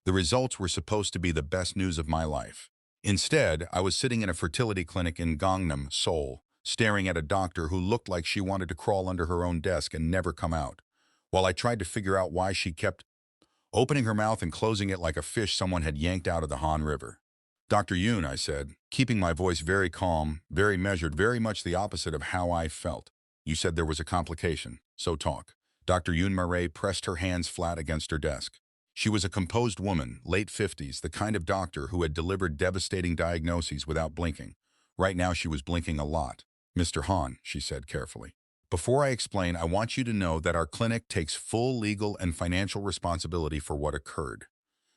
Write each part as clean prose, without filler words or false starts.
The results were supposed to be the best news of my life. Instead, I was sitting in a fertility clinic in Gangnam, Seoul, staring at a doctor who looked like she wanted to crawl under her own desk and never come out, while I tried to figure out why she kept opening her mouth and closing it like a fish someone had yanked out of the Han River. "Dr. Yoon," I said, keeping my voice very calm, very measured, very much the opposite of how I felt. "You said there was a complication, so talk." Dr. Yoon Murray pressed her hands flat against her desk. She was a composed woman, late 50s, the kind of doctor who had delivered devastating diagnoses without blinking. Right now she was blinking a lot. "Mr. Han," she said carefully, "before I explain, I want you to know that our clinic takes full legal and financial responsibility for what occurred.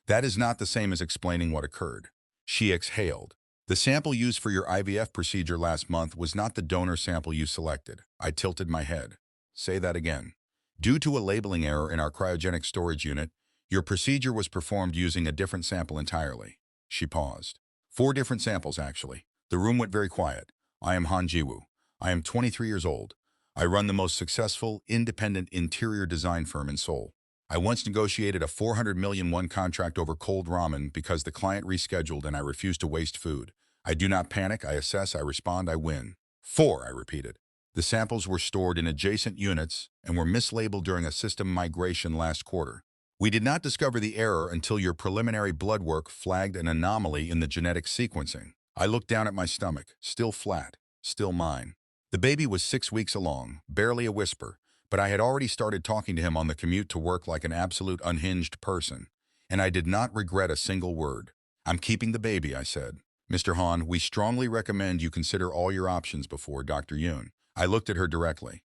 That is not the same as explaining what occurred." She exhaled. "The sample used for your IVF procedure last month was not the donor sample you selected." I tilted my head. "Say that again." "Due to a labeling error in our cryogenic storage unit, your procedure was performed using a different sample entirely." She paused. "4 different samples, actually." The room went very quiet. "I am Han Jiwoo. I am 23 years old. I run the most successful, independent interior design firm in Seoul. I once negotiated a 400 million won contract over cold ramen because the client rescheduled and I refused to waste food. I do not panic, I assess, I respond, I win." 4, I repeated. "The samples were stored in adjacent units and were mislabeled during a system migration last quarter. We did not discover the error until your preliminary blood work flagged an anomaly in the genetic sequencing." I looked down at my stomach, still flat, still mine. The baby was 6 weeks along, barely a whisper, but I had already started talking to him on the commute to work like an absolute unhinged person, and I did not regret a single word. "I'm keeping the baby," I said. "Mr. Han, we strongly recommend you consider all your options before Dr. Yoon." I looked at her directly.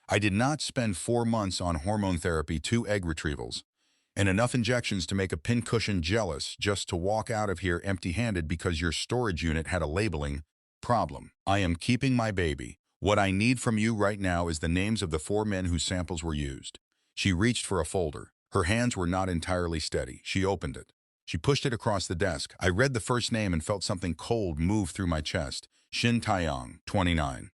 "I did not spend 4 months on hormone therapy, 2 egg retrievals, and enough injections to make a pincushion jealous just to walk out of here empty-handed because your storage unit had a labeling problem. I am keeping my baby. What I need from you right now is the names of the 4 men whose samples were used." She reached for a folder. Her hands were not entirely steady. She opened it. She pushed it across the desk. I read the first name and felt something cold move through my chest. Shin Taeyong, 29.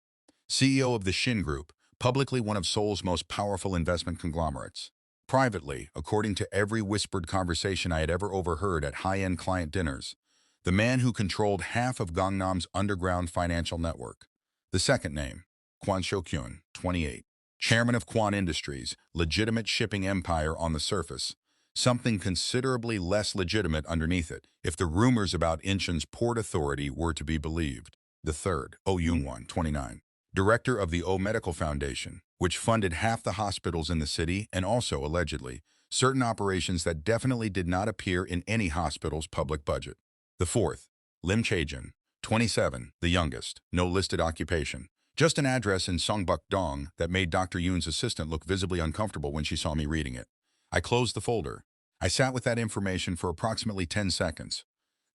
CEO of the Shin Group, publicly one of Seoul's most powerful investment conglomerates. Privately, according to every whispered conversation I had ever overheard at high-end client dinners, the man who controlled half of Gangnam's underground financial network. The second name, Kwon Sho-kyun, 28. Chairman of Kwon Industries, legitimate shipping empire on the surface. Something considerably less legitimate underneath it, if the rumors about Incheon's port authority were to be believed. The third, Oh Yoon-won, 29. Director of the O Medical Foundation, which funded half the hospitals in the city and also, allegedly, certain operations that definitely did not appear in any hospital's public budget. The fourth, Lim Chae-jin, 27, the youngest, no listed occupation. Just an address in Songbuk-dong that made Dr. Yoon's assistant look visibly uncomfortable when she saw me reading it. I closed the folder. I sat with that information for approximately 10 seconds.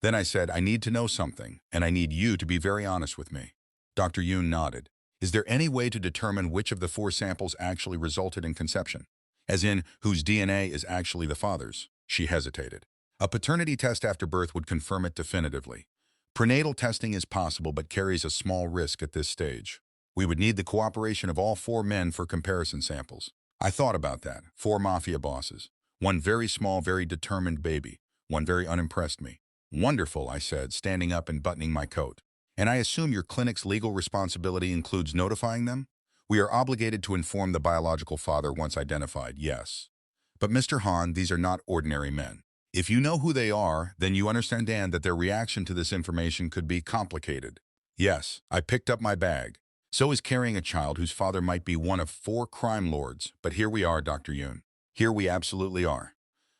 Then I said, "I need to know something, and I need you to be very honest with me." Dr. Yoon nodded. "Is there any way to determine which of the 4 samples actually resulted in conception? As in, whose DNA is actually the father's?" She hesitated. "A paternity test after birth would confirm it definitively. Prenatal testing is possible but carries a small risk at this stage. We would need the cooperation of all 4 men for comparison samples." I thought about that. 4 mafia bosses. One very small, very determined baby. One very unimpressed me. "Wonderful," I said, standing up and buttoning my coat. "And I assume your clinic's legal responsibility includes notifying them?" "We are obligated to inform the biological father once identified, yes. But Mr. Han, these are not ordinary men. If you know who they are, then you understand that their reaction to this information could be complicated." Yes, I picked up my bag. So is carrying a child whose father might be one of 4 crime lords, but here we are, Dr. Yoon. Here we absolutely are.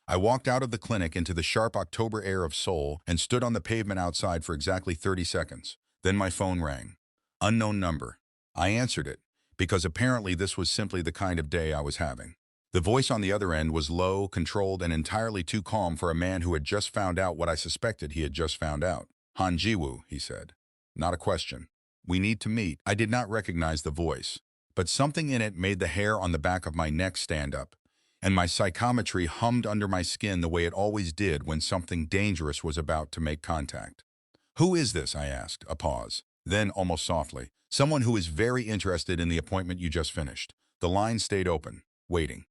I walked out of the clinic into the sharp October air of Seoul and stood on the pavement outside for exactly 30 seconds. Then my phone rang. Unknown number. I answered it, because apparently this was simply the kind of day I was having. The voice on the other end was low, controlled, and entirely too calm for a man who had just found out what I suspected he had just found out. "Han Jiwoo," he said. "Not a question. We need to meet." I did not recognize the voice, but something in it made the hair on the back of my neck stand up, and my psychometry hummed under my skin the way it always did when something dangerous was about to make contact. "Who is this?" I asked, a pause. Then, almost softly, "Someone who is very interested in the appointment you just finished." The line stayed open, waiting.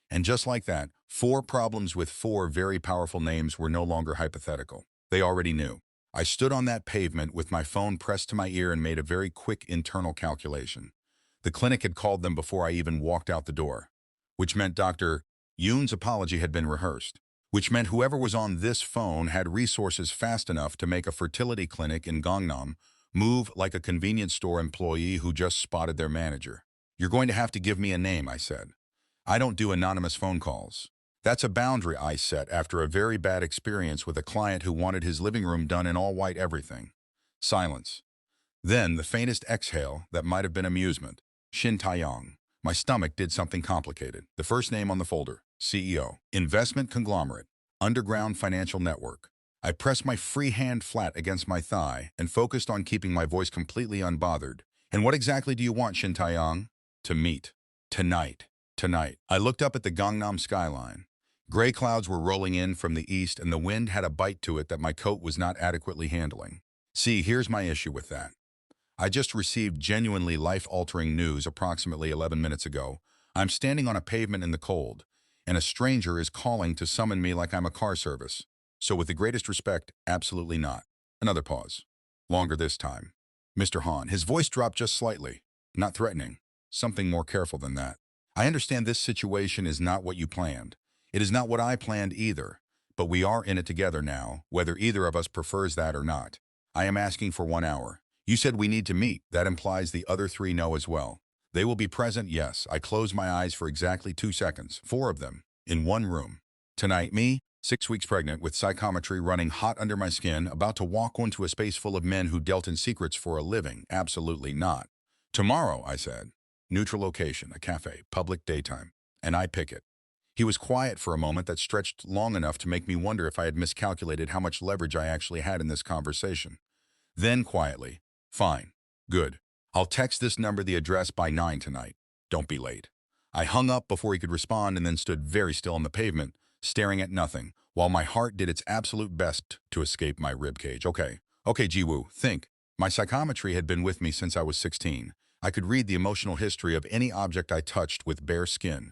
And just like that, 4 problems with 4 very powerful names were no longer hypothetical. They already knew. I stood on that pavement with my phone pressed to my ear and made a very quick internal calculation. The clinic had called them before I even walked out the door, which meant Dr. Yoon's apology had been rehearsed, which meant whoever was on this phone had resources fast enough to make a fertility clinic in Gangnam move like a convenience store employee who just spotted their manager. "You're going to have to give me a name," I said. "I don't do anonymous phone calls." That's a boundary I set after a very bad experience with a client who wanted his living room done in all white everything. Silence. Then the faintest exhale that might have been amusement. Shin Taeyong. My stomach did something complicated. The first name on the folder. CEO. Investment conglomerate. Underground financial network. I pressed my free hand flat against my thigh and focused on keeping my voice completely unbothered. "And what exactly do you want, Shin Taeyong?" "To meet. Tonight. Tonight." I looked up at the Gangnam skyline. Gray clouds were rolling in from the east, and the wind had a bite to it that my coat was not adequately handling. See, here's my issue with that. I just received genuinely life-altering news approximately 11 minutes ago. I'm standing on a pavement in the cold, and a stranger is calling to summon me like I'm a car service. So with the greatest respect, absolutely not. Another pause. Longer this time. "Mr. Han." His voice dropped just slightly. Not threatening. Something more careful than that. "I understand this situation is not what you planned. It is not what I planned either, but we are in it together now, whether either of us prefers that or not. I am asking for 1 hour. You said we need to meet. That implies the other 3 know as well. They will be present, yes." I closed my eyes for exactly 2 seconds, 4 of them, in one room. Tonight, me, 6 weeks pregnant, with psychometry running hot under my skin, about to walk onto a space full of men who dealt in secrets for a living. Absolutely not. "Tomorrow," I said. "Neutral location, a cafe, public daytime. And I pick it." He was quiet for a moment that stretched long enough to make me wonder if I had miscalculated how much leverage I actually had in this conversation. Then quietly, "Fine. Good. I'll text this number the address by 9 tonight. Don't be late." I hung up before he could respond and then stood very still on the pavement, staring at nothing, while my heart did its absolute best to escape my ribcage. Okay, Jiwoo, think. My psychometry had been with me since I was 16. I could read the emotional history of any object I touched with bare skin.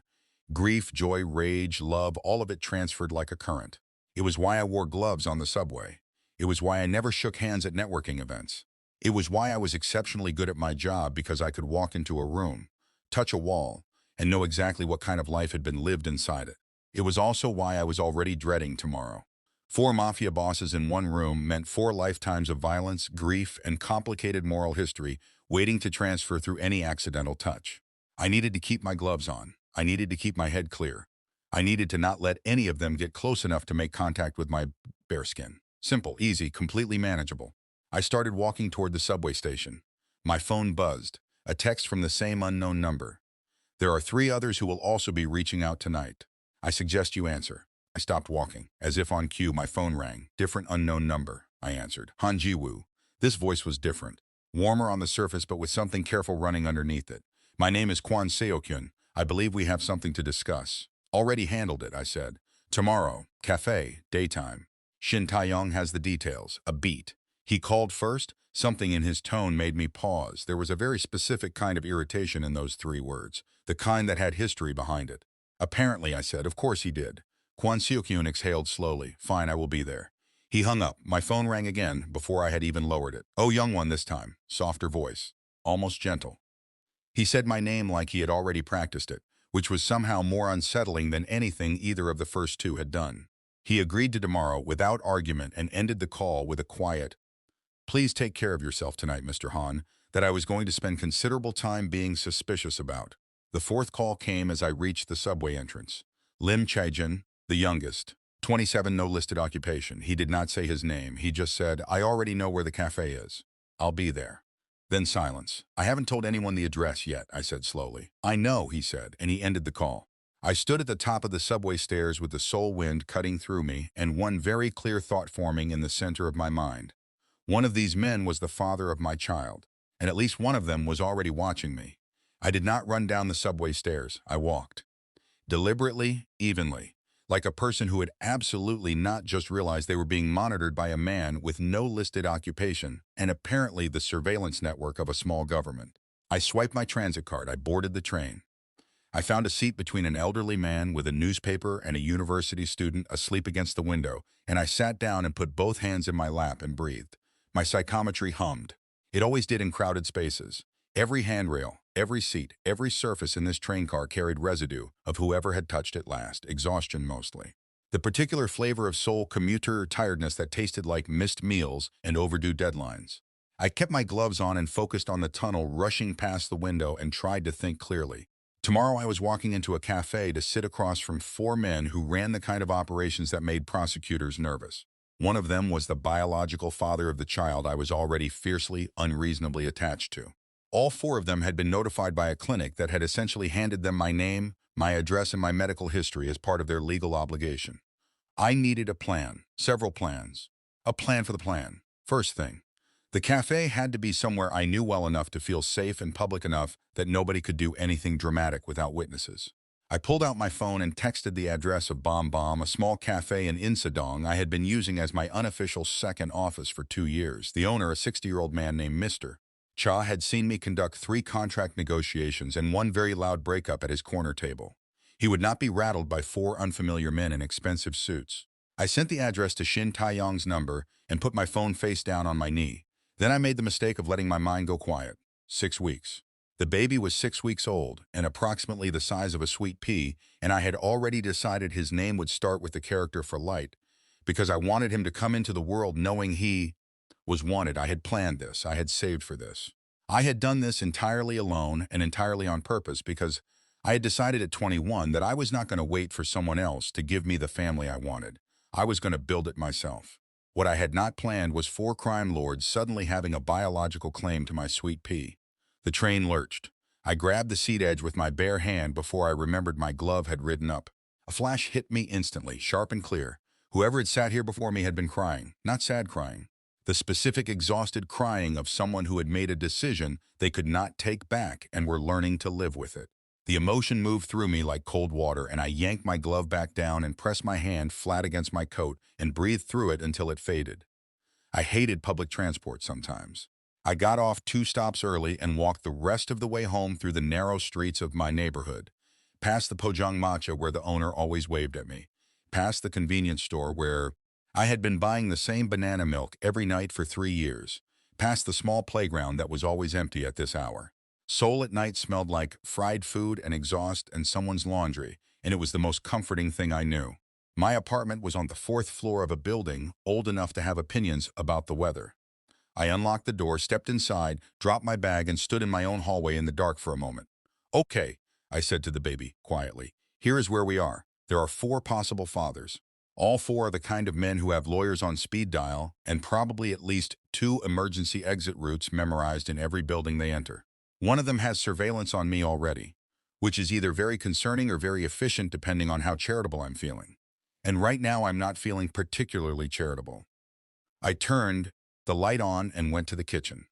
Grief, joy, rage, love, all of it transferred like a current. It was why I wore gloves on the subway. It was why I never shook hands at networking events. It was why I was exceptionally good at my job, because I could walk into a room, touch a wall, and know exactly what kind of life had been lived inside it. It was also why I was already dreading tomorrow. 4 mafia bosses in one room meant 4 lifetimes of violence, grief, and complicated moral history waiting to transfer through any accidental touch. I needed to keep my gloves on. I needed to keep my head clear. I needed to not let any of them get close enough to make contact with my bare skin. Simple, easy, completely manageable. I started walking toward the subway station. My phone buzzed. A text from the same unknown number. "There are 3 others who will also be reaching out tonight. I suggest you answer." I stopped walking. As if on cue, my phone rang. "Different unknown number," I answered. "Han Ji-woo." This voice was different. Warmer on the surface, but with something careful running underneath it. "My name is Kwon Seo-kyun. I believe we have something to discuss." "Already handled it," I said. "Tomorrow, cafe, daytime." Shin Taeyong has the details. A beat. He called first. Something in his tone made me pause. There was a very specific kind of irritation in those 3 words, the kind that had history behind it. "Apparently," I said. "Of course he did." Kwon Seo-kyun exhaled slowly. "Fine, I will be there." He hung up. My phone rang again before I had even lowered it. "Oh, young one this time." Softer voice. Almost gentle. He said my name like he had already practiced it, which was somehow more unsettling than anything either of the first 2 had done. He agreed to tomorrow without argument and ended the call with a quiet, "Please take care of yourself tonight, Mr. Han," that I was going to spend considerable time being suspicious about. The 4th call came as I reached the subway entrance. Lim Chae-jin, the youngest, 27, no listed occupation. He did not say his name. He just said, "I already know where the cafe is. I'll be there." Then silence. "I haven't told anyone the address yet," I said slowly. "I know," he said, and he ended the call. I stood at the top of the subway stairs with the Seoul wind cutting through me and one very clear thought forming in the center of my mind. One of these men was the father of my child, and at least one of them was already watching me. I did not run down the subway stairs. I walked. Deliberately, evenly, like a person who had absolutely not just realized they were being monitored by a man with no listed occupation and apparently the surveillance network of a small government. I swiped my transit card. I boarded the train. I found a seat between an elderly man with a newspaper and a university student asleep against the window, and I sat down and put both hands in my lap and breathed. My psychometry hummed. It always did in crowded spaces. Every handrail, every seat, every surface in this train car carried residue of whoever had touched it last, exhaustion mostly. The particular flavor of Seoul commuter tiredness that tasted like missed meals and overdue deadlines. I kept my gloves on and focused on the tunnel rushing past the window and tried to think clearly. Tomorrow I was walking into a cafe to sit across from four men who ran the kind of operations that made prosecutors nervous. One of them was the biological father of the child I was already fiercely, unreasonably attached to. All four of them had been notified by a clinic that had essentially handed them my name, my address, and my medical history as part of their legal obligation. I needed a plan, several plans. A plan for the plan. First thing, the cafe had to be somewhere I knew well enough to feel safe and public enough that nobody could do anything dramatic without witnesses. I pulled out my phone and texted the address of Bom Bom, a small cafe in Insadong I had been using as my unofficial second office for 2 years. The owner, a 60-year-old man named Mr. Cha, had seen me conduct 3 contract negotiations and 1 very loud breakup at his corner table. He would not be rattled by 4 unfamiliar men in expensive suits. I sent the address to Shin Taeyong's number and put my phone face down on my knee. Then I made the mistake of letting my mind go quiet. 6 weeks. The baby was 6 weeks old and approximately the size of a sweet pea, and I had already decided his name would start with the character for Light, because I wanted him to come into the world knowing he was wanted. I had planned this. I had saved for this. I had done this entirely alone and entirely on purpose because I had decided at 21 that I was not going to wait for someone else to give me the family I wanted. I was going to build it myself. What I had not planned was 4 crime lords suddenly having a biological claim to my sweet pea. The train lurched. I grabbed the seat edge with my bare hand before I remembered my glove had ridden up. A flash hit me instantly, sharp and clear. Whoever had sat here before me had been crying, not sad crying. The specific exhausted crying of someone who had made a decision they could not take back and were learning to live with it. The emotion moved through me like cold water, and I yanked my glove back down and pressed my hand flat against my coat and breathed through it until it faded. I hated public transport sometimes. I got off 2 stops early and walked the rest of the way home through the narrow streets of my neighborhood, past the Pojang Matcha where the owner always waved at me, past the convenience store where I had been buying the same banana milk every night for 3 years, past the small playground that was always empty at this hour. Seoul at night smelled like fried food and exhaust and someone's laundry, and it was the most comforting thing I knew. My apartment was on the 4th floor of a building old enough to have opinions about the weather. I unlocked the door, stepped inside, dropped my bag, and stood in my own hallway in the dark for a moment. "Okay," I said to the baby, quietly. "Here is where we are. There are 4 possible fathers. All 4 are the kind of men who have lawyers on speed dial and probably at least 2 emergency exit routes memorized in every building they enter. One of them has surveillance on me already, which is either very concerning or very efficient depending on how charitable I'm feeling. And right now I'm not feeling particularly charitable." I turned the light on and went to the kitchen.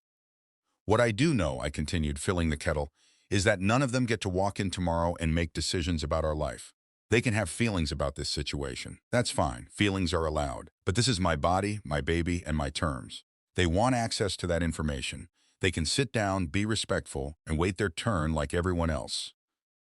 "What I do know," I continued, filling the kettle, "is that none of them get to walk in tomorrow and make decisions about our life. They can have feelings about this situation. That's fine. Feelings are allowed. But this is my body, my baby, and my terms. They want access to that information. They can sit down, be respectful, and wait their turn like everyone else."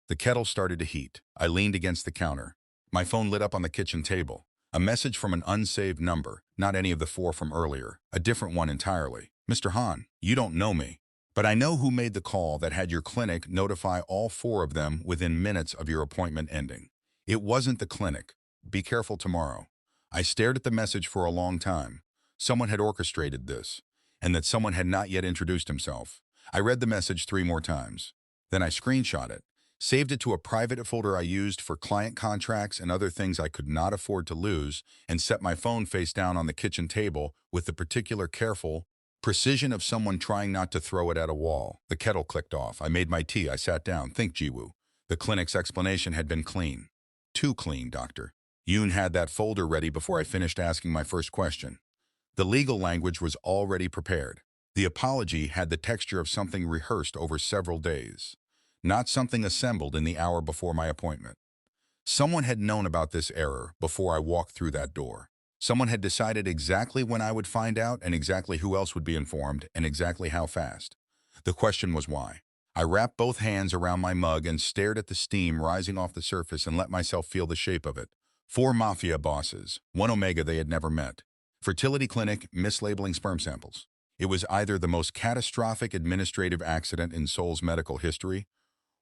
The kettle started to heat. I leaned against the counter. My phone lit up on the kitchen table. A message from an unsaved number, not any of the 4 from earlier, a different one entirely. "Mr. Han, you don't know me, but I know who made the call that had your clinic notify all 4 of them within minutes of your appointment ending. It wasn't the clinic. Be careful tomorrow." I stared at the message for a long time. Someone had orchestrated this, and that someone had not yet introduced himself. I read the message 3 more times. Then I screenshot it, saved it to a private folder I used for client contracts and other things I could not afford to lose, and set my phone face down on the kitchen table with the particular careful precision of someone trying not to throw it at a wall. The kettle clicked off. I made my tea. I sat down. "Think, Jiwoo." The clinic's explanation had been clean. "Too clean, doctor." Yoon had that folder ready before I finished asking my first question. The legal language was already prepared. The apology had the texture of something rehearsed over several days, not something assembled in the hour before my appointment. Someone had known about this error before I walked through that door. Someone had decided exactly when I would find out and exactly who else would be informed and exactly how fast. The question was why. I wrapped both hands around my mug and stared at the steam rising off the surface and let myself feel the shape of it. 4 Mafia bosses, 1 Omega they had never met. Fertility clinic mislabeling sperm samples. It was either the most catastrophic administrative accident in Seoul's medical history,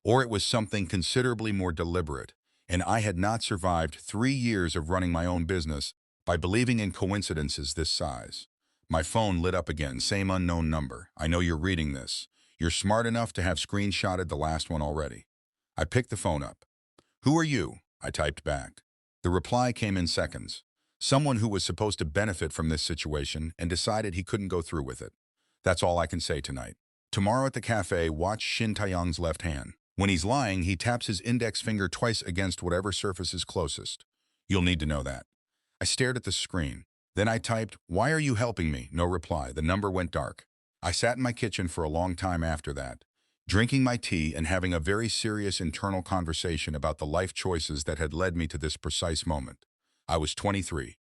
or it was something considerably more deliberate, and I had not survived 3 years of running my own business by believing in coincidences this size. My phone lit up again, same unknown number. I know you're reading this. You're smart enough to have screenshotted the last one already. I picked the phone up. Who are you? I typed back. The reply came in seconds. Someone who was supposed to benefit from this situation and decided he couldn't go through with it. That's all I can say tonight. Tomorrow at the cafe, watch Shin Taeyong's left hand. When he's lying, he taps his index finger twice against whatever surface is closest. You'll need to know that. I stared at the screen. Then I typed, "Why are you helping me?" No reply. The number went dark. I sat in my kitchen for a long time after that, drinking my tea and having a very serious internal conversation about the life choices that had led me to this precise moment. I was 23.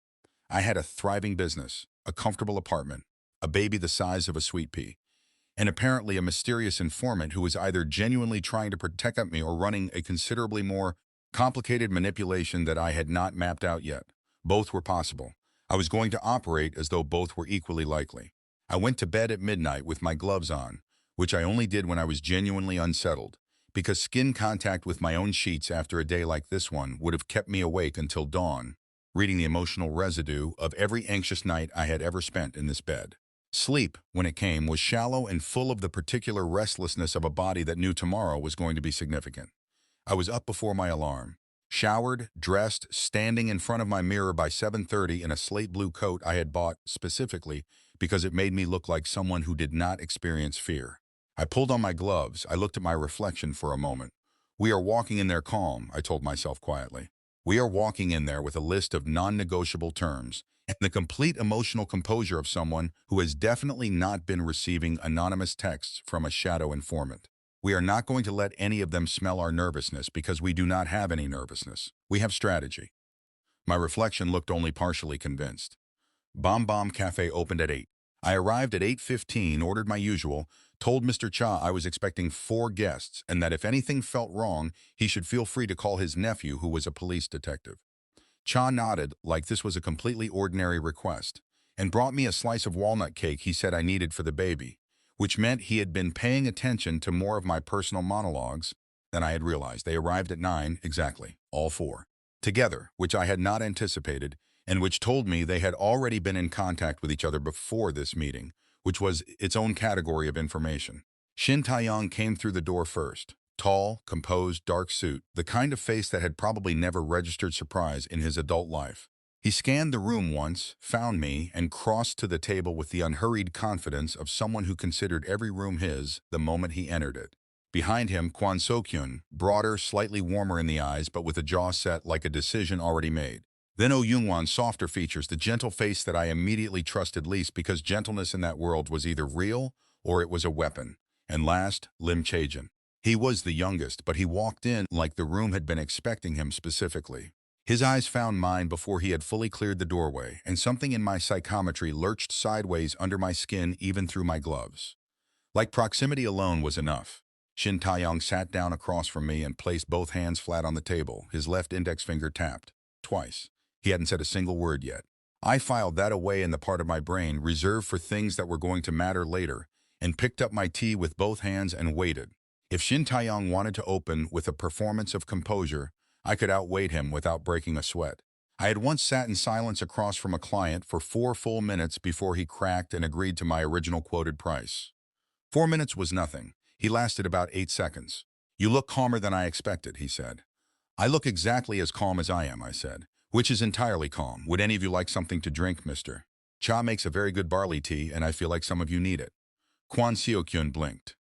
I had a thriving business, a comfortable apartment, a baby the size of a sweet pea, and apparently a mysterious informant who was either genuinely trying to protect me or running a considerably more complicated manipulation that I had not mapped out yet. Both were possible. I was going to operate as though both were equally likely. I went to bed at midnight with my gloves on, which I only did when I was genuinely unsettled, because skin contact with my own sheets after a day like this one would have kept me awake until dawn, reading the emotional residue of every anxious night I had ever spent in this bed. Sleep, when it came, was shallow and full of the particular restlessness of a body that knew tomorrow was going to be significant. I was up before my alarm, showered, dressed, standing in front of my mirror by 7:30 in a slate blue coat I had bought specifically because it made me look like someone who did not experience fear. I pulled on my gloves. I looked at my reflection for a moment. We are walking in there calm, I told myself quietly. We are walking in there with a list of non-negotiable terms and the complete emotional composure of someone who has definitely not been receiving anonymous texts from a shadow informant. We are not going to let any of them smell our nervousness because we do not have any nervousness. We have strategy. My reflection looked only partially convinced. Bomb Bomb Cafe opened at 8. I arrived at 8:15, ordered my usual, told Mr. Cha I was expecting 4 guests and that if anything felt wrong, he should feel free to call his nephew, who was a police detective. Cha nodded like this was a completely ordinary request and brought me a slice of walnut cake he said I needed for the baby, which meant he had been paying attention to more of my personal monologues than I had realized. They arrived at 9 exactly, all 4, together, which I had not anticipated, and which told me they had already been in contact with each other before this meeting, which was its own category of information. Shin Taeyong came through the door first. Tall, composed, dark suit, the kind of face that had probably never registered surprise in his adult life. He scanned the room once, found me, and crossed to the table with the unhurried confidence of someone who considered every room his the moment he entered it. Behind him, Kwon So-kyun, broader, slightly warmer in the eyes, but with a jaw set like a decision already made. Then Oh Young-won's softer features, the gentle face that I immediately trusted least because gentleness in that world was either real or it was a weapon. And last, Lim Chae-jin. He was the youngest, but he walked in like the room had been expecting him specifically. His eyes found mine before he had fully cleared the doorway, and something in my psychometry lurched sideways under my skin even through my gloves. Like proximity alone was enough. Shin Taeyong sat down across from me and placed both hands flat on the table, his left index finger tapped. Twice. He hadn't said a single word yet. I filed that away in the part of my brain reserved for things that were going to matter later, and picked up my tea with both hands and waited. If Shin Taeyong wanted to open with a performance of composure, I could outwait him without breaking a sweat. I had once sat in silence across from a client for 4 full minutes before he cracked and agreed to my original quoted price. 4 minutes was nothing. He lasted about 8 seconds. "You look calmer than I expected," he said. "I look exactly as calm as I am," I said, "which is entirely calm. Would any of you like something to drink, mister? Cha makes a very good barley tea, and I feel like some of you need it." Kwon So-kyun blinked.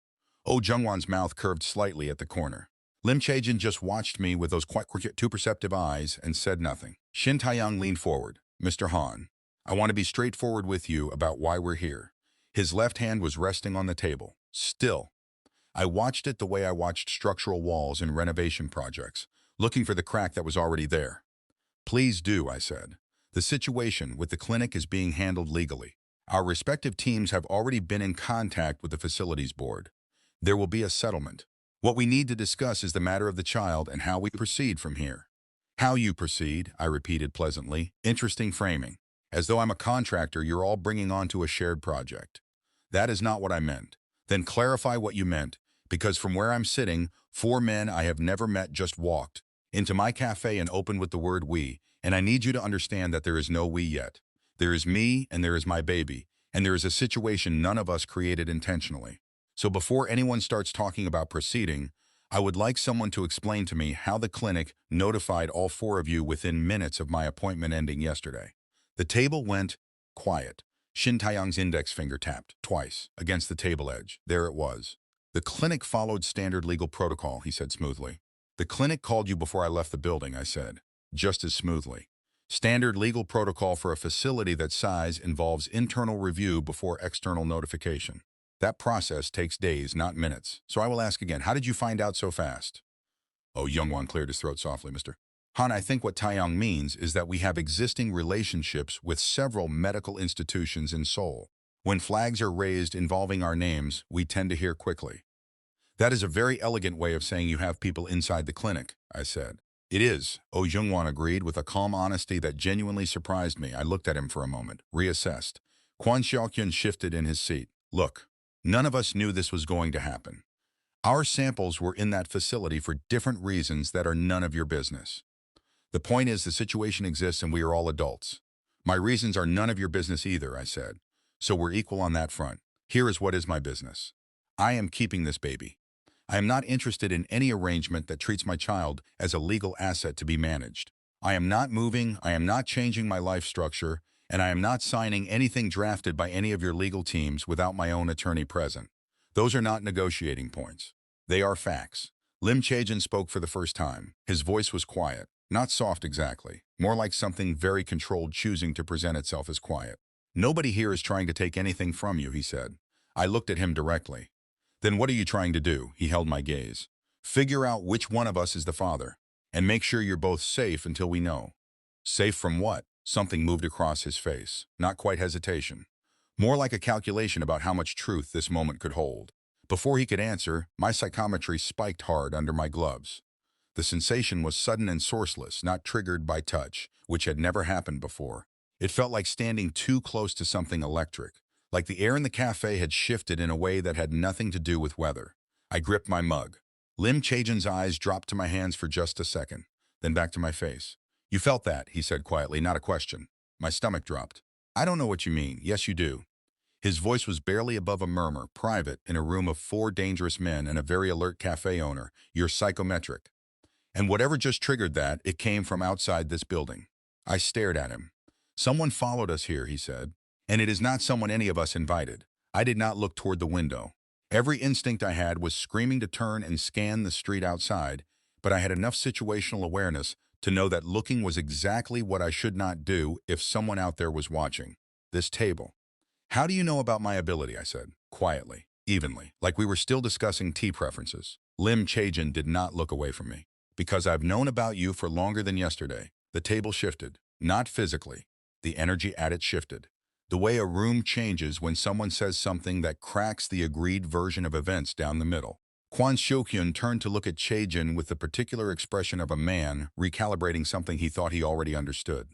Oh Jungwon's mouth curved slightly at the corner. Lim Chae-jin just watched me with those quite too perceptive eyes and said nothing. Shin Taeyong leaned forward. "Mr. Han, I want to be straightforward with you about why we're here." His left hand was resting on the table. Still. I watched it the way I watched structural walls in renovation projects, looking for the crack that was already there. "Please do," I said. "The situation with the clinic is being handled legally. Our respective teams have already been in contact with the facilities board. There will be a settlement. What we need to discuss is the matter of the child and how we proceed from here. How you proceed, I repeated pleasantly. Interesting framing. As though I'm a contractor you're all bringing onto a shared project. That is not what I meant. Then clarify what you meant, because from where I'm sitting, 4 men I have never met just walked into my cafe and opened with the word we, and I need you to understand that there is no we yet. There is me and there is my baby, and there is a situation none of us created intentionally. So before anyone starts talking about proceeding, I would like someone to explain to me how the clinic notified all 4 of you within minutes of my appointment ending yesterday. The table went quiet. Shin Taeyang's index finger tapped, twice, against the table edge. There it was. The clinic followed standard legal protocol, he said smoothly. The clinic called you before I left the building, I said, just as smoothly. Standard legal protocol for a facility that size involves internal review before external notification. That process takes days, not minutes. So I will ask again, how did you find out so fast? Oh, Youngwon cleared his throat softly, Mr. Han, I think what Taeyang means is that we have existing relationships with several medical institutions in Seoul. When flags are raised involving our names, we tend to hear quickly. That is a very elegant way of saying you have people inside the clinic, I said. It is, Oh Jungwon agreed with a calm honesty that genuinely surprised me. I looked at him for a moment, reassessed. Kwon Xiaokyun shifted in his seat. Look, none of us knew this was going to happen. Our samples were in that facility for different reasons that are none of your business. The point is the situation exists and we are all adults. My reasons are none of your business either, I said. So we're equal on that front. Here is what is my business. I am keeping this baby. I am not interested in any arrangement that treats my child as a legal asset to be managed. I am not moving, I am not changing my life structure, and I am not signing anything drafted by any of your legal teams without my own attorney present. Those are not negotiating points. They are facts. Lim Chaejin spoke for the first time. His voice was quiet, not soft exactly, more like something very controlled choosing to present itself as quiet. Nobody here is trying to take anything from you, he said. I looked at him directly. Then what are you trying to do? He held my gaze. Figure out which one of us is the father, and make sure you're both safe until we know. Safe from what? Something moved across his face, not quite hesitation. More like a calculation about how much truth this moment could hold. Before he could answer, my psychometry spiked hard under my gloves. The sensation was sudden and sourceless, not triggered by touch, which had never happened before. It felt like standing too close to something electric, like the air in the cafe had shifted in a way that had nothing to do with weather. I gripped my mug. Lim Chaejin's eyes dropped to my hands for just a second, then back to my face. You felt that, he said quietly, not a question. My stomach dropped. I don't know what you mean. Yes, you do. His voice was barely above a murmur, private, in a room of 4 dangerous men and a very alert cafe owner. You're psychometric. And whatever just triggered that, it came from outside this building. I stared at him. Someone followed us here, he said. And it is not someone any of us invited. I did not look toward the window. Every instinct I had was screaming to turn and scan the street outside, but I had enough situational awareness to know that looking was exactly what I should not do if someone out there was watching. This table. How do you know about my ability, I said, quietly, evenly, like we were still discussing tea preferences. Lim Chaejin did not look away from me. Because I've known about you for longer than yesterday. The table shifted, not physically. The energy at it shifted. The way a room changes when someone says something that cracks the agreed version of events down the middle. Kwon Xiaokyun turned to look at Chaejin with the particular expression of a man recalibrating something he thought he already understood.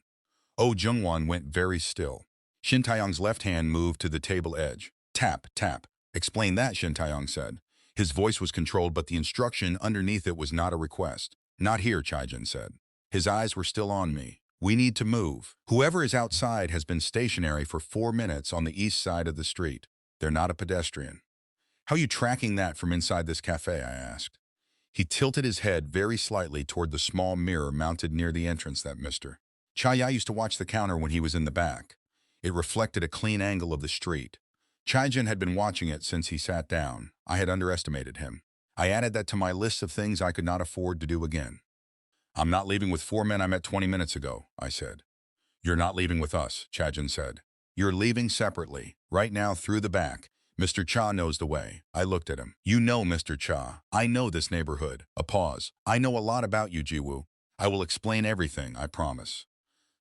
Oh Jungwon went very still. Shin Taeyang's left hand moved to the table edge. Tap, tap. Explain that, Shin Taeyang said. His voice was controlled, but the instruction underneath it was not a request. Not here, Chaejin said. His eyes were still on me. We need to move. Whoever is outside has been stationary for 4 minutes on the east side of the street. They're not a pedestrian. How are you tracking that from inside this cafe, I asked. He tilted his head very slightly toward the small mirror mounted near the entrance that Mr. Cha used to watch the counter when he was in the back. It reflected a clean angle of the street. Chaejin had been watching it since he sat down. I had underestimated him. I added that to my list of things I could not afford to do again. I'm not leaving with 4 men I met 20 minutes ago, I said. You're not leaving with us, Chaejin said. You're leaving separately, right now through the back. Mr. Cha knows the way. I looked at him. You know, Mr. Cha, I know this neighborhood. A pause. I know a lot about you, Jiwoo. I will explain everything, I promise.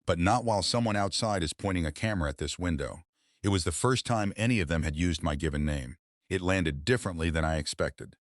But not while someone outside is pointing a camera at this window. It was the first time any of them had used my given name. It landed differently than I expected.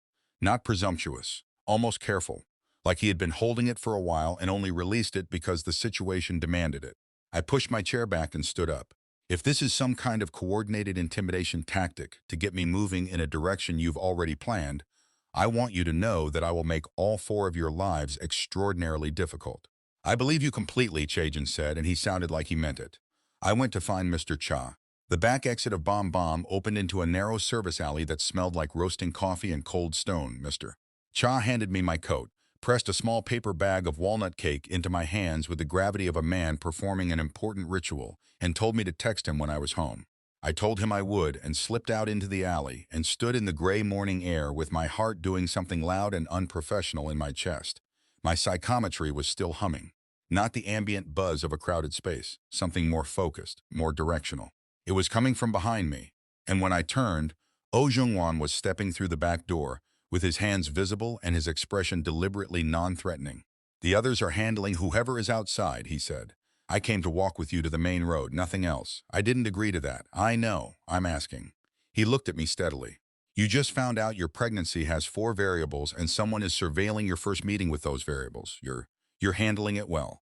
Not presumptuous, almost careful, like he had been holding it for a while and only released it because the situation demanded it. I pushed my chair back and stood up. If this is some kind of coordinated intimidation tactic to get me moving in a direction you've already planned, I want you to know that I will make all four of your lives extraordinarily difficult. I believe you completely, Chajin said, and he sounded like he meant it. I went to find Mr. Cha. The back exit of Bom Bom opened into a narrow service alley that smelled like roasting coffee and cold stone, Mr. Cha handed me my coat, pressed a small paper bag of walnut cake into my hands with the gravity of a man performing an important ritual, and told me to text him when I was home. I told him I would and slipped out into the alley and stood in the gray morning air with my heart doing something loud and unprofessional in my chest. My psychometry was still humming. Not the ambient buzz of a crowded space, something more focused, more directional. It was coming from behind me, and when I turned, Oh Jungwon was stepping through the back door, with his hands visible and his expression deliberately non-threatening. "The others are handling whoever is outside," he said. "I came to walk with you to the main road, nothing else. I didn't agree to that. I know. I'm asking." He looked at me steadily. "You just found out your pregnancy has 4 variables and someone is surveilling your first meeting with those variables. You're handling it well.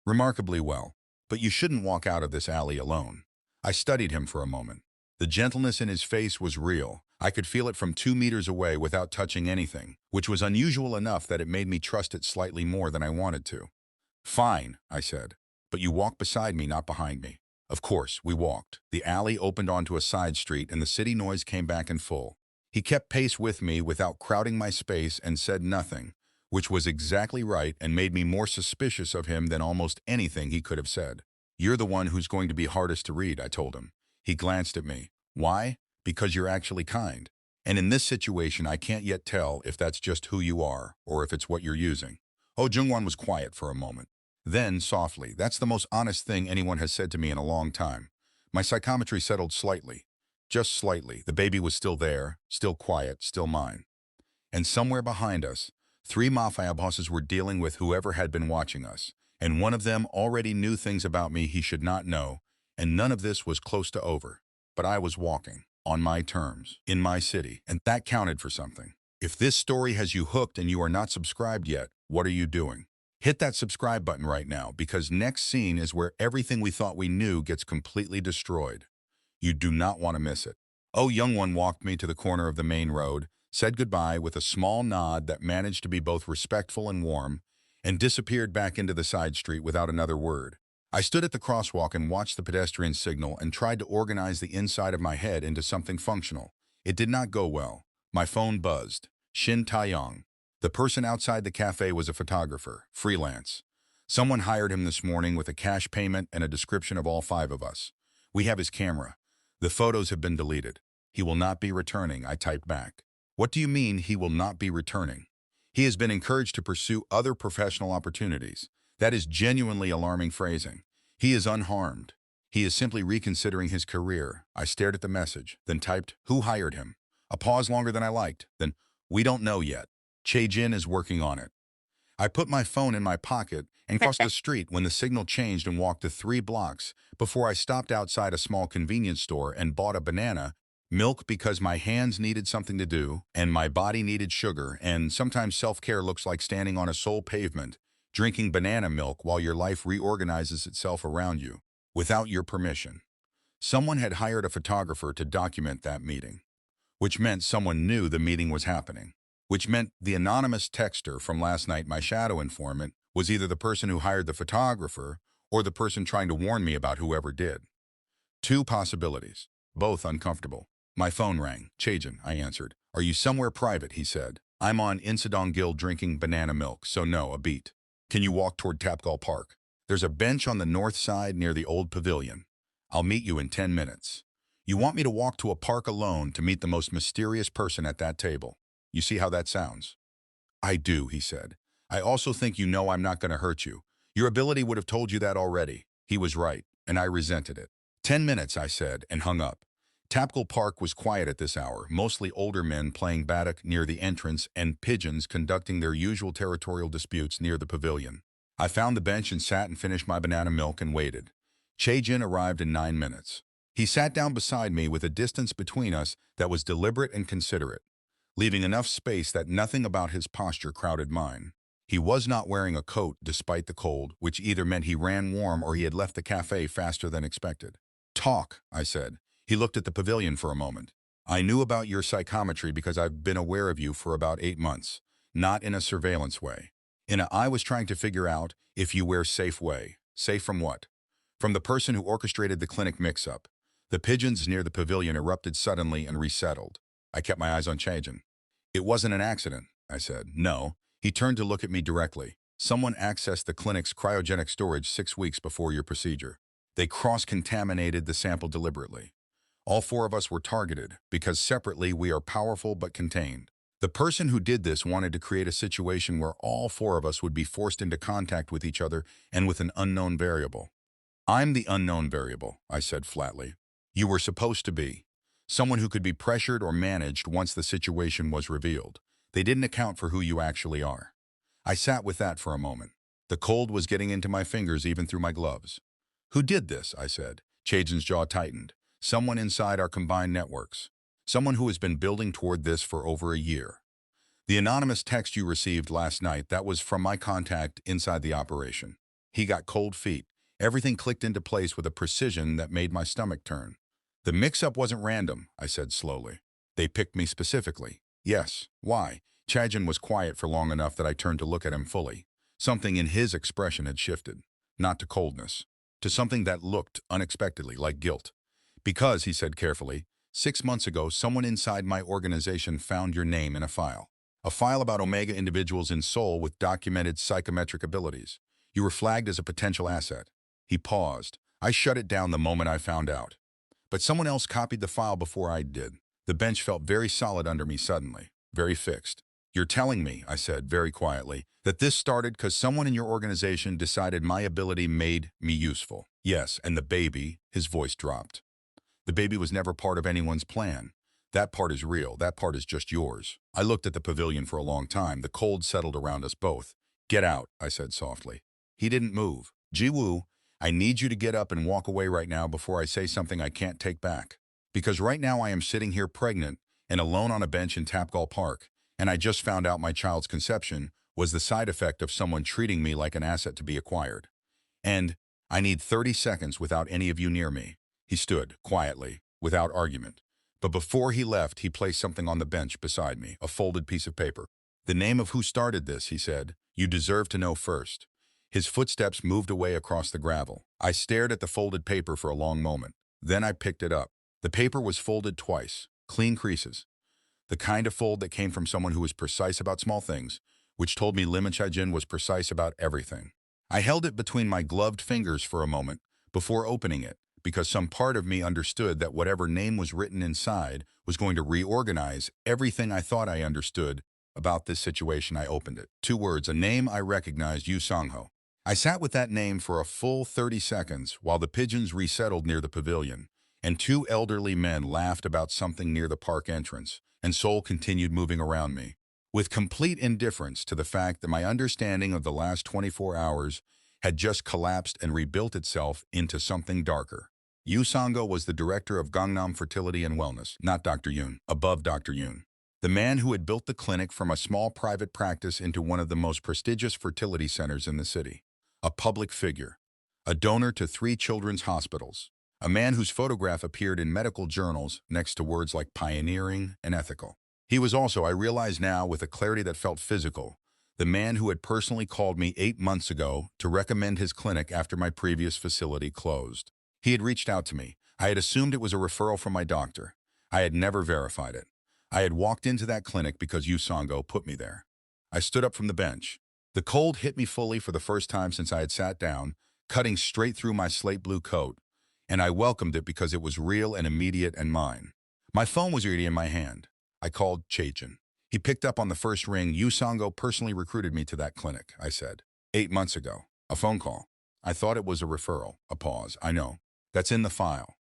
Remarkably well. But you shouldn't walk out of this alley alone." I studied him for a moment. The gentleness in his face was real. I could feel it from 2 meters away without touching anything, which was unusual enough that it made me trust it slightly more than I wanted to. "Fine," I said. "But you walk beside me, not behind me." Of course, we walked. The alley opened onto a side street and the city noise came back in full. He kept pace with me without crowding my space and said nothing, which was exactly right and made me more suspicious of him than almost anything he could have said. "You're the one who's going to be hardest to read," I told him. He glanced at me. "Why? Because you're actually kind. And in this situation, I can't yet tell if that's just who you are or if it's what you're using." Oh Jungwon was quiet for a moment. Then, softly, "That's the most honest thing anyone has said to me in a long time." My psychometry settled slightly. Just slightly. The baby was still there, still quiet, still mine. And somewhere behind us, 3 Mafia bosses were dealing with whoever had been watching us. And one of them already knew things about me he should not know, and none of this was close to over. But I was walking, on my terms, in my city, and that counted for something. If this story has you hooked and you are not subscribed yet, what are you doing? Hit that subscribe button right now, because next scene is where everything we thought we knew gets completely destroyed. You do not want to miss it. Oh Youngwon walked me to the corner of the main road, said goodbye with a small nod that managed to be both respectful and warm, and disappeared back into the side street without another word. I stood at the crosswalk and watched the pedestrian signal and tried to organize the inside of my head into something functional. It did not go well. My phone buzzed. Shin Taeyong. The person outside the cafe was a photographer, freelance. Someone hired him this morning with a cash payment and a description of all 5 of us. "We have his camera. The photos have been deleted. He will not be returning," I typed back. "What do you mean he will not be returning?" "He has been encouraged to pursue other professional opportunities." That is genuinely alarming phrasing. "He is unharmed. He is simply reconsidering his career." I stared at the message, then typed, "Who hired him?" A pause longer than I liked, then, "We don't know yet. Chae-jin is working on it." I put my phone in my pocket and crossed the street when the signal changed and walked the 3 blocks before I stopped outside a small convenience store and bought a banana, milk because my hands needed something to do and my body needed sugar, and sometimes self-care looks like standing on a Seoul pavement, drinking banana milk while your life reorganizes itself around you, without your permission. Someone had hired a photographer to document that meeting, which meant someone knew the meeting was happening, which meant the anonymous texter from last night, my shadow informant, was either the person who hired the photographer or the person trying to warn me about whoever did. 2 possibilities, both uncomfortable. My phone rang. "Chaejin," I answered. "Are you somewhere private?" he said. "I'm on Insadong-gil drinking banana milk, so no, a beat. Can you walk toward Tapgal Park? There's a bench on the north side near the old pavilion. I'll meet you in 10 minutes. You want me to walk to a park alone to meet the most mysterious person at that table. You see how that sounds?" "I do," he said. "I also think you know I'm not going to hurt you. Your ability would have told you that already." He was right, and I resented it. 10 minutes, I said, and hung up. Tapgal Park was quiet at this hour, mostly older men playing baddock near the entrance and pigeons conducting their usual territorial disputes near the pavilion. I found the bench and sat and finished my banana milk and waited. Chae-jin arrived in 9 minutes. He sat down beside me with a distance between us that was deliberate and considerate, leaving enough space that nothing about his posture crowded mine. He was not wearing a coat despite the cold, which either meant he ran warm or he had left the cafe faster than expected. "Talk," I said. He looked at the pavilion for a moment. "I knew about your psychometry because I've been aware of you for about 8 months, not in a surveillance way. I was trying to figure out if you wear safe way. Safe from what? From the person who orchestrated the clinic mix-up." The pigeons near the pavilion erupted suddenly and resettled. I kept my eyes on Chaejin. "It wasn't an accident," I said. "No." He turned to look at me directly. "Someone accessed the clinic's cryogenic storage 6 weeks before your procedure. They cross-contaminated the sample deliberately. All 4 of us were targeted, because separately we are powerful but contained. The person who did this wanted to create a situation where all 4 of us would be forced into contact with each other and with an unknown variable." "I'm the unknown variable," I said flatly. "You were supposed to be. Someone who could be pressured or managed once the situation was revealed. They didn't account for who you actually are." I sat with that for a moment. The cold was getting into my fingers even through my gloves. "Who did this?" I said. Chaejin's jaw tightened. "Someone inside our combined networks. Someone who has been building toward this for over a year. The anonymous text you received last night, that was from my contact inside the operation." He got cold feet. Everything clicked into place with a precision that made my stomach turn. "The mix-up wasn't random," I said slowly. "They picked me specifically." "Yes. Why?" Chaejin was quiet for long enough that I turned to look at him fully. Something in his expression had shifted. Not to coldness. To something that looked, unexpectedly, like guilt. "Because," he said carefully, "6 months ago, someone inside my organization found your name in a file. A file about Omega individuals in Seoul with documented psychometric abilities. You were flagged as a potential asset." He paused. "I shut it down the moment I found out. But someone else copied the file before I did." The bench felt very solid under me suddenly, very fixed. "You're telling me," I said very quietly, "that this started because someone in your organization decided my ability made me useful." "Yes, and the baby," his voice dropped. "The baby was never part of anyone's plan. That part is real. That part is just yours." I looked at the pavilion for a long time. The cold settled around us both. "Get out," I said softly. He didn't move. "Ji-woo, I need you to get up and walk away right now before I say something I can't take back. Because right now I am sitting here pregnant and alone on a bench in Tapgal Park, and I just found out my child's conception was the side effect of someone treating me like an asset to be acquired. And I need 30 seconds without any of you near me." He stood, quietly, without argument. But before he left, he placed something on the bench beside me, a folded piece of paper. "The name of who started this," he said. "You deserve to know first." His footsteps moved away across the gravel. I stared at the folded paper for a long moment. Then I picked it up. The paper was folded twice, clean creases. The kind of fold that came from someone who was precise about small things, which told me Lim Chaejin was precise about everything. I held it between my gloved fingers for a moment before opening it, because some part of me understood that whatever name was written inside was going to reorganize everything I thought I understood about this situation. I opened it. 2 words, a name I recognized, Yu Sangho. I sat with that name for a full 30 seconds while the pigeons resettled near the pavilion, and 2 elderly men laughed about something near the park entrance, and Seoul continued moving around me, with complete indifference to the fact that my understanding of the last 24 hours had just collapsed and rebuilt itself into something darker. Yu Sangho was the director of Gangnam Fertility and Wellness, not Dr. Yoon, above Dr. Yoon. The man who had built the clinic from a small private practice into one of the most prestigious fertility centers in the city. A public figure. A donor to 3 children's hospitals. A man whose photograph appeared in medical journals next to words like pioneering and ethical. He was also, I realize now with a clarity that felt physical, the man who had personally called me 8 months ago to recommend his clinic after my previous facility closed. He had reached out to me. I had assumed it was a referral from my doctor. I had never verified it. I had walked into that clinic because Yu Sangho put me there. I stood up from the bench. The cold hit me fully for the first time since I had sat down, cutting straight through my slate blue coat, and I welcomed it because it was real and immediate and mine. My phone was already in my hand. I called Chaejin. He picked up on the first ring. "Yu Sangho personally recruited me to that clinic," I said. 8 months ago. A phone call. I thought it was a referral. A pause. "I know. That's in the file.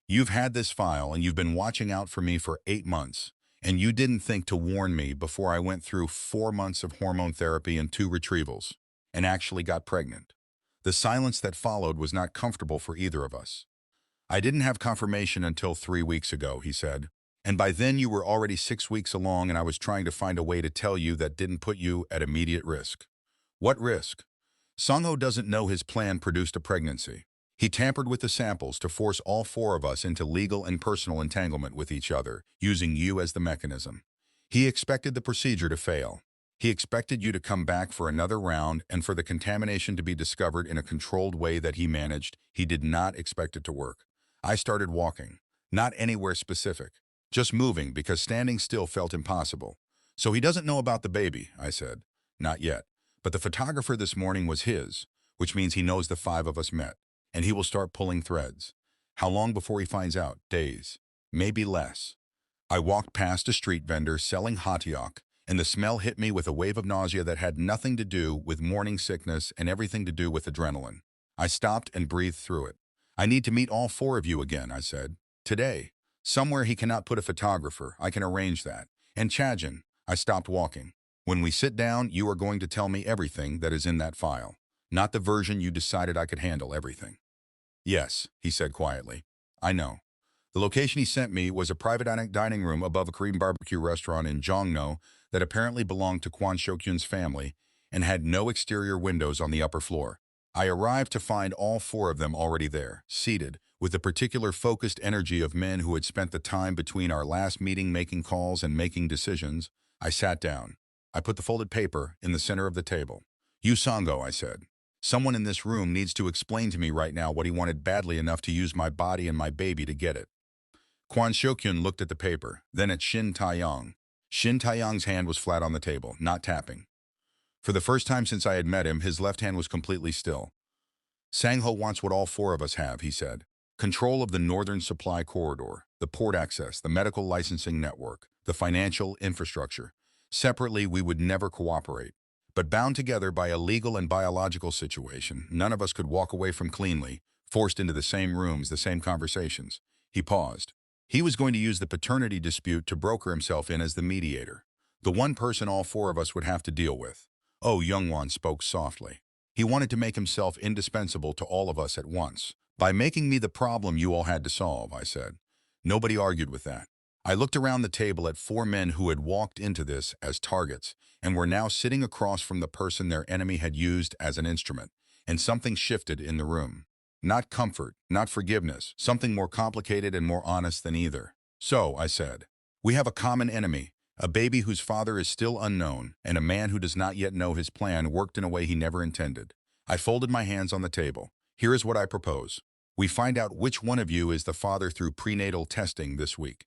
You've had this file and you've been watching out for me for 8 months. And you didn't think to warn me before I went through 4 months of hormone therapy and 2 retrievals, and actually got pregnant." The silence that followed was not comfortable for either of us. I didn't have confirmation until 3 weeks ago, he said. And by then you were already 6 weeks along and I was trying to find a way to tell you that didn't put you at immediate risk. What risk? Sangho doesn't know his plan produced a pregnancy. He tampered with the samples to force all four of us into legal and personal entanglement with each other, using you as the mechanism. He expected the procedure to fail. He expected you to come back for another round and for the contamination to be discovered in a controlled way that he managed. He did not expect it to work. I started walking, not anywhere specific, just moving because standing still felt impossible. So he doesn't know about the baby, I said. Not yet. But the photographer this morning was his, which means he knows the five of us met, and he will start pulling threads. How long before he finds out? Days. Maybe less. I walked past a street vendor selling hotteok, and the smell hit me with a wave of nausea that had nothing to do with morning sickness and everything to do with adrenaline. I stopped and breathed through it. I need to meet all four of you again, I said. Today. Somewhere he cannot put a photographer. I can arrange that. And Chajin. I stopped walking. When we sit down, you are going to tell me everything that is in that file. Not the version you decided I could handle everything. Yes, he said quietly. I know. The location he sent me was a private dining room above a Korean barbecue restaurant in Jongno that apparently belonged to Kwon Shokyun's family and had no exterior windows on the upper floor. I arrived to find all four of them already there, seated, with the particular focused energy of men who had spent the time between our last meeting making calls and making decisions. I sat down. I put the folded paper in the center of the table. You Sango, I said. Someone in this room needs to explain to me right now what he wanted badly enough to use my body and my baby to get it. Kwon Shokyun looked at the paper, then at Shin Taeyong. Shin Taeyong's hand was flat on the table, not tapping. For the first time since I had met him, his left hand was completely still. Sangho wants what all four of us have, he said. Control of the northern supply corridor, the port access, the medical licensing network, the financial infrastructure. Separately, we would never cooperate. But bound together by a legal and biological situation, none of us could walk away from cleanly, forced into the same rooms, the same conversations. He paused. He was going to use the paternity dispute to broker himself in as the mediator, the one person all four of us would have to deal with. Oh, Youngwon spoke softly. He wanted to make himself indispensable to all of us at once. By making me the problem you all had to solve, I said. Nobody argued with that. I looked around the table at four men who had walked into this as targets and were now sitting across from the person their enemy had used as an instrument, and something shifted in the room. Not comfort, not forgiveness, something more complicated and more honest than either. So, I said, we have a common enemy. A baby whose father is still unknown, and a man who does not yet know his plan worked in a way he never intended. I folded my hands on the table. Here is what I propose. We find out which one of you is the father through prenatal testing this week.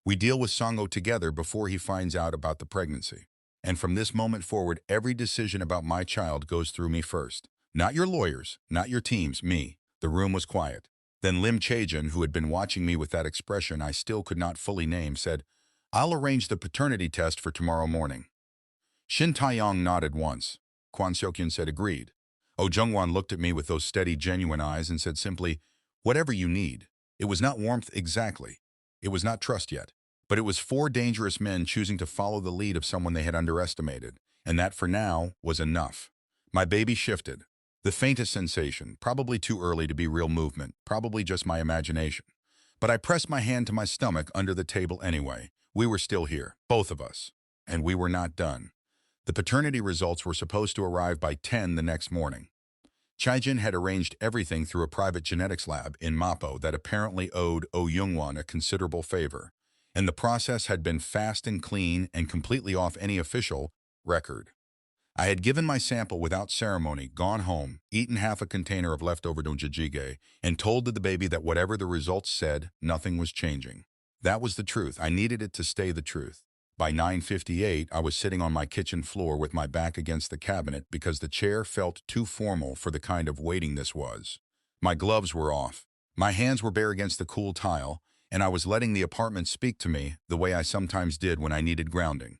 We deal with Sangho together before he finds out about the pregnancy. And from this moment forward, every decision about my child goes through me first. Not your lawyers, not your teams, me. The room was quiet. Then Lim Chaejin, who had been watching me with that expression I still could not fully name, said, I'll arrange the paternity test for tomorrow morning. Shin Taeyong nodded once. Kwon Seokyun said agreed. Oh Jungwon looked at me with those steady, genuine eyes and said simply, whatever you need. It was not warmth exactly. It was not trust yet. But it was four dangerous men choosing to follow the lead of someone they had underestimated. And that, for now, was enough. My baby shifted. The faintest sensation, probably too early to be real movement, probably just my imagination. But I pressed my hand to my stomach under the table anyway. We were still here, both of us. And we were not done. The paternity results were supposed to arrive by 10 the next morning. Chaijin had arranged everything through a private genetics lab in Mapo that apparently owed Oh Youngwon a considerable favor. And the process had been fast and clean and completely off any official record. I had given my sample without ceremony, gone home, eaten half a container of leftover donjijjigae, and told the baby that whatever the results said, nothing was changing. That was the truth. I needed it to stay the truth. By 9:58, I was sitting on my kitchen floor with my back against the cabinet because the chair felt too formal for the kind of waiting this was. My gloves were off. My hands were bare against the cool tile, and I was letting the apartment speak to me the way I sometimes did when I needed grounding.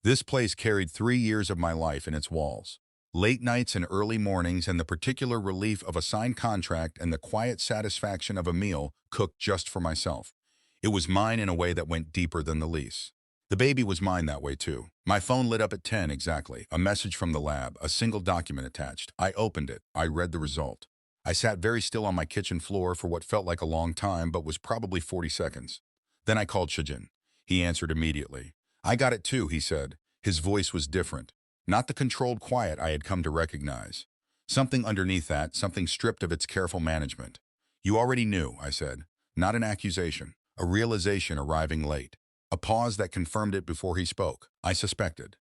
This place carried 3 years of my life in its walls. Late nights and early mornings and the particular relief of a signed contract and the quiet satisfaction of a meal cooked just for myself. It was mine in a way that went deeper than the lease. The baby was mine that way too. My phone lit up at 10 exactly. A message from the lab, a single document attached. I opened it. I read the result. I sat very still on my kitchen floor for what felt like a long time, but was probably 40 seconds. Then I called Shijin. He answered immediately. I got it too, he said. His voice was different. Not the controlled quiet I had come to recognize. Something underneath that, something stripped of its careful management. You already knew, I said. Not an accusation, a realization arriving late. A pause that confirmed it before he spoke. I suspected.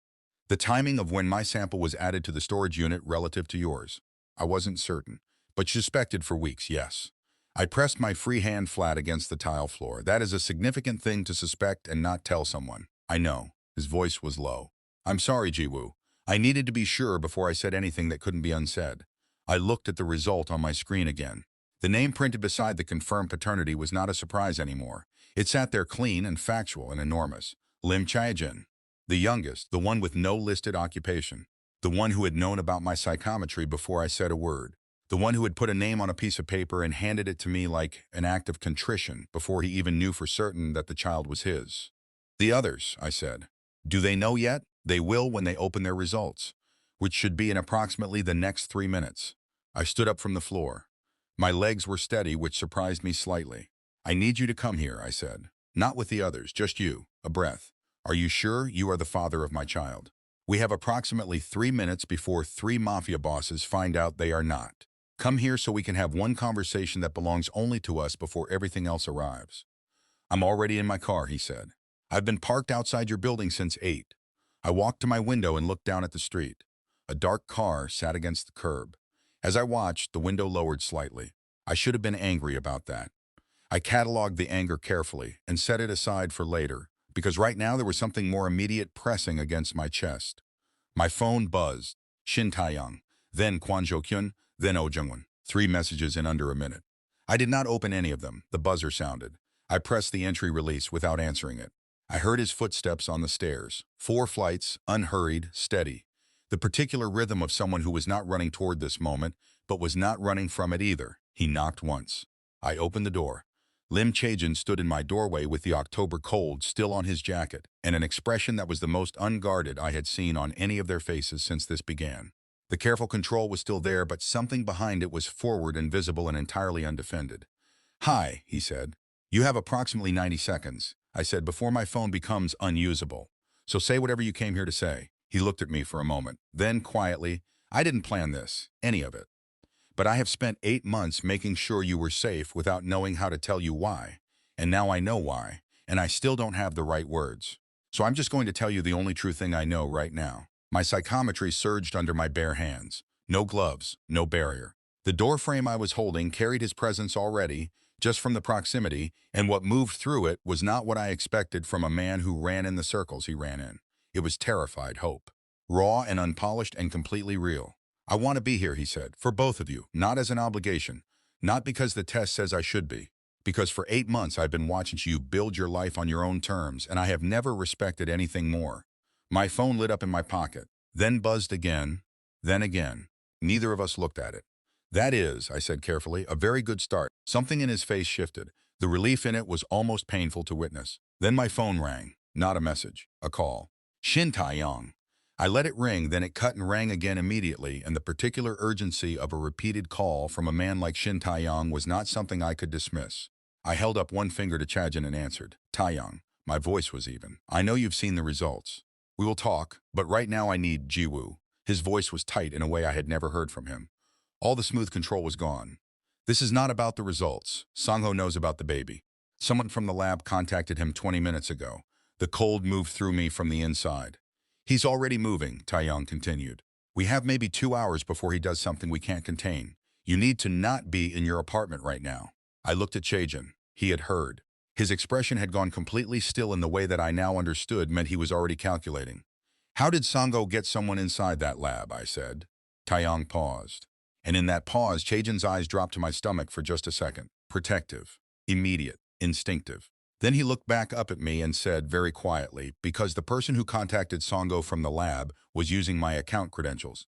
The timing of when my sample was added to the storage unit relative to yours. I wasn't certain, but suspected for weeks, yes. I pressed my free hand flat against the tile floor. That is a significant thing to suspect and not tell someone. I know. His voice was low. I'm sorry, Jiwoo. I needed to be sure before I said anything that couldn't be unsaid. I looked at the result on my screen again. The name printed beside the confirmed paternity was not a surprise anymore. It sat there clean and factual and enormous. Lim Chae-jin. The youngest, the one with no listed occupation. The one who had known about my psychometry before I said a word. The one who had put a name on a piece of paper and handed it to me like an act of contrition before he even knew for certain that the child was his. The others, I said. Do they know yet? They will when they open their results, which should be in approximately the next 3 minutes. I stood up from the floor. My legs were steady, which surprised me slightly. I need you to come here, I said. Not with the others, just you. A breath. Are you sure you are the father of my child? We have approximately 3 minutes before 3 Mafia bosses find out they are not. Come here so we can have one conversation that belongs only to us before everything else arrives. I'm already in my car, he said. I've been parked outside your building since 8. I walked to my window and looked down at the street. A dark car sat against the curb. As I watched, the window lowered slightly. I should have been angry about that. I cataloged the anger carefully and set it aside for later, because right now there was something more immediate pressing against my chest. My phone buzzed. Shin Taeyang, then Kwon Jo-kyun, then Oh Jungwon. 3 messages in under a minute. I did not open any of them. The buzzer sounded. I pressed the entry release without answering it. I heard his footsteps on the stairs. 4 flights, unhurried, steady. The particular rhythm of someone who was not running toward this moment, but was not running from it either. He knocked once. I opened the door. Lim Chae-jin stood in my doorway with the October cold still on his jacket, and an expression that was the most unguarded I had seen on any of their faces since this began. The careful control was still there, but something behind it was forward and visible and entirely undefended. Hi, he said. You have approximately 90 seconds, I said, before my phone becomes unusable. So say whatever you came here to say. He looked at me for a moment. Then, quietly, I didn't plan this, any of it. But I have spent 8 months making sure you were safe without knowing how to tell you why. And now I know why, and I still don't have the right words. So I'm just going to tell you the only true thing I know right now. My psychometry surged under my bare hands. No gloves, no barrier. The door frame I was holding carried his presence already, just from the proximity, and what moved through it was not what I expected from a man who ran in the circles he ran in. It was terrified hope. Raw and unpolished and completely real. I want to be here, he said, for both of you, not as an obligation, not because the test says I should be, because for 8 months I've been watching you build your life on your own terms, and I have never respected anything more. My phone lit up in my pocket, then buzzed again, then again. Neither of us looked at it. That is, I said carefully, a very good start. Something in his face shifted. The relief in it was almost painful to witness. Then my phone rang. Not a message, a call. Shin Taeyang. I let it ring, then it cut and rang again immediately, and the particular urgency of a repeated call from a man like Shin Taeyang was not something I could dismiss. I held up one finger to Chajin and answered. Taeyang. My voice was even. I know you've seen the results. We will talk, but right now I need Jiwoo. His voice was tight in a way I had never heard from him. All the smooth control was gone. This is not about the results. Sangho knows about the baby. Someone from the lab contacted him 20 minutes ago. The cold moved through me from the inside. He's already moving, Taeyang continued. We have maybe 2 hours before he does something we can't contain. You need to not be in your apartment right now. I looked at Chajin. He had heard. His expression had gone completely still in the way that I now understood meant he was already calculating. How did Sangho get someone inside that lab, I said. Taeyang paused. And in that pause, Chajin's eyes dropped to my stomach for just a second. Protective, immediate, instinctive. Then he looked back up at me and said very quietly, because the person who contacted Sangho from the lab was using my account credentials.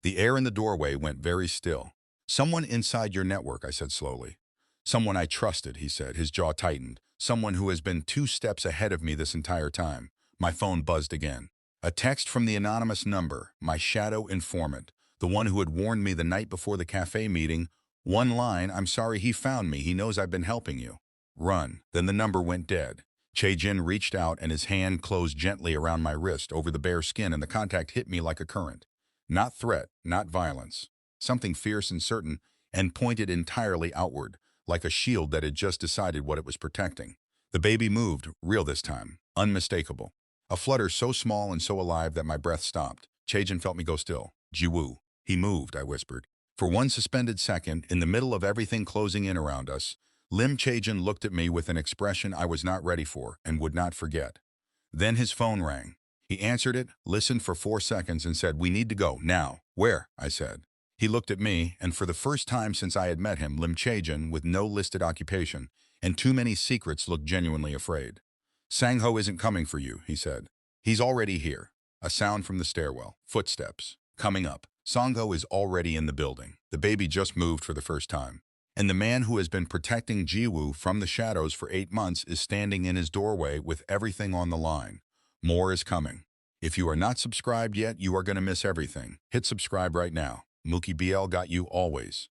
The air in the doorway went very still. Someone inside your network, I said slowly. Someone I trusted, he said, his jaw tightened. Someone who has been 2 steps ahead of me this entire time. My phone buzzed again. A text from the anonymous number, my shadow informant, the one who had warned me the night before the cafe meeting, One line, "I'm sorry he found me. He knows I've been helping you." Run. Then the number went dead. Che-jin reached out and his hand closed gently around my wrist over the bare skin, and the contact hit me like a current. Not threat, not violence. Something fierce and certain, and pointed entirely outward, like a shield that had just decided what it was protecting. The baby moved, real this time, unmistakable. A flutter so small and so alive that my breath stopped. Che-jin felt me go still. "Jiwoo." "He moved," I whispered. For one suspended second, in the middle of everything closing in around us, Lim Che-jin looked at me with an expression I was not ready for and would not forget. Then his phone rang. He answered it, listened for 4 seconds, and said, "We need to go, now." "Where?" I said. He looked at me, and for the first time since I had met him, Lim Che-jin, with no listed occupation and too many secrets, looked genuinely afraid. "Sang-ho isn't coming for you," he said. "He's already here." A sound from the stairwell. Footsteps. Coming up. Sang-ho is already in the building. The baby just moved for the first time. And the man who has been protecting Jiwoo from the shadows for 8 months is standing in his doorway with everything on the line. More is coming. If you are not subscribed yet, you are going to miss everything. Hit subscribe right now. Mukky BL got you always.